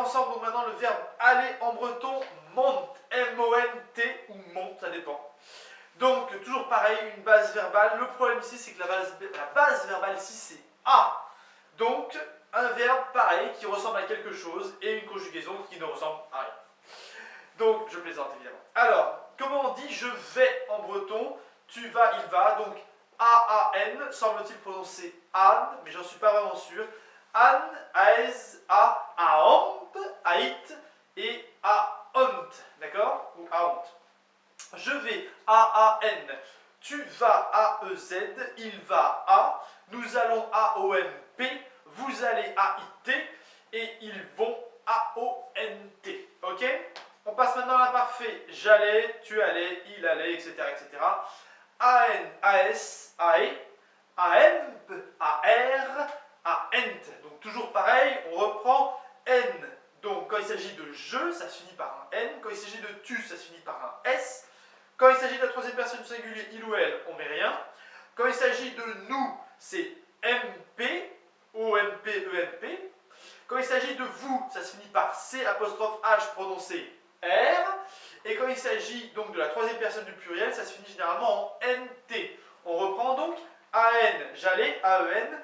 ensemble donc maintenant le verbe aller en breton, monte, M-O-N-T ou monte, ça dépend. Donc toujours pareil, une base verbale. Le problème ici c'est que la base verbale ici c'est a. Donc un verbe pareil qui ressemble à quelque chose et une conjugaison qui ne ressemble à rien. Donc je plaisante évidemment. Alors, comment on dit je vais en breton? Tu vas, il va, donc A-A-N, semble-t-il prononcer Anne, mais j'en suis pas vraiment sûr. Anne, Aez, A, Aomp, Aït et Aont, d'accord? Ou Aont. Je vais, A-A-N. Tu vas, A-E-Z, il va, A. Nous allons, A-O-M-P. Vous allez, A-I-T. Et ils vont, A-O-N-T. Ok? On passe maintenant à l'imparfait. J'allais, tu allais, il allait, etc. etc. A-N, A-S, A-E, A-M-P, A-R, A-Ent. Donc toujours pareil, on reprend N. Donc quand il s'agit de je, ça se finit par un N. Quand il s'agit de tu, ça se finit par un S. Quand il s'agit de la troisième personne du singulier, il ou elle, on met rien. Quand il s'agit de nous, c'est MP, O-M-P, E-M-P. Quand il s'agit de vous, ça se finit par C apostrophe H prononcé R. Et quand il s'agit donc de la troisième personne du pluriel, ça se finit généralement en NT. On reprend donc AN, j'allais, AEN.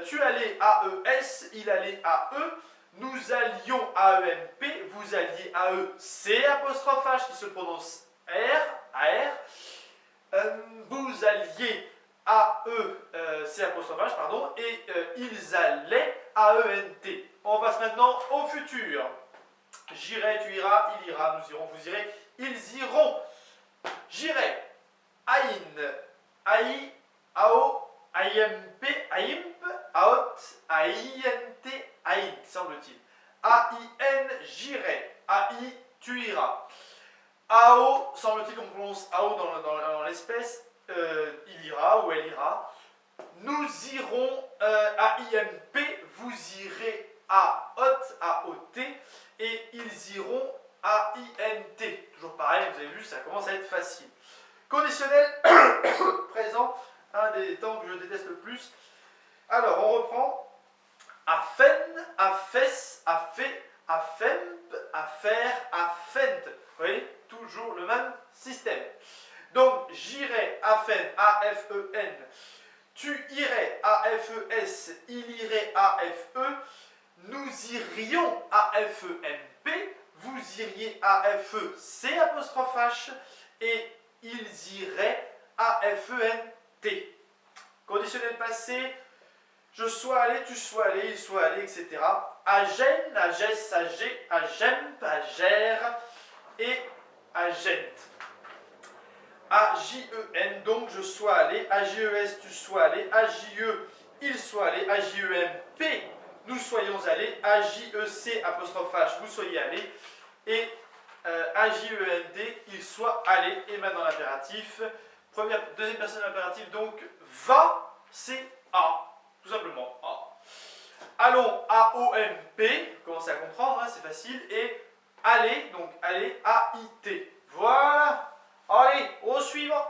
Tu allais, AES, il allait, AE. Nous allions, AEMP. Vous alliez, AE, C apostrophe H qui se prononce R, AR. Vous alliez, AE, C apostrophe H, pardon. Et ils allaient, AENT. On passe maintenant au futur. J'irai, tu iras, il ira, nous irons, vous irez, ils iront. J'irai. Aïn, Aï, Ao, Aïmp, Aïmp, Aot, Aïnt, Aïn, semble-t-il. A-I-N, j'irai. A-I, tu iras. Ao, semble-t-il qu'on prononce Ao dans l'espèce, il ira ou elle ira. Nous irons, A-I-M-P, vous irez, A-O-T, A-O-T. Et ils iront, A-I-N-T. Toujours pareil, vous avez vu, ça commence à être facile. Conditionnel présent, un des temps que je déteste le plus. Alors, on reprend. Afen, afes, afé, afemp, affaire, afent. Vous voyez, toujours le même système. Donc, j'irai, afen, A-F-E-N. Tu irais, A-F-E-S. Il irait, A-F-E. Nous irions, A-F-E-M-P. Vous iriez, A-F-E, C apostrophe H. Et ils iraient, A-F-E-N-T. Conditionnel passé, je sois allé, tu sois allé, il soit allé, etc. Agène, agès, agé, agèmp, agère et agent. A-J-E-N, donc je sois allé, A-J-E-S, tu sois allé, A-J-E, il soit allé, A-J-E-M-P, nous soyons allés, A-J-E-C, apostrophe H, vous soyez allés, et A-J-E-N-D, il soit allé. Et maintenant l'impératif, deuxième personne de l'impératif, donc va, c'est A, tout simplement A. Allons, A-O-M-P, vous commencez à comprendre, hein, c'est facile, et aller, donc aller, A-I-T. Voilà, allez, au suivant.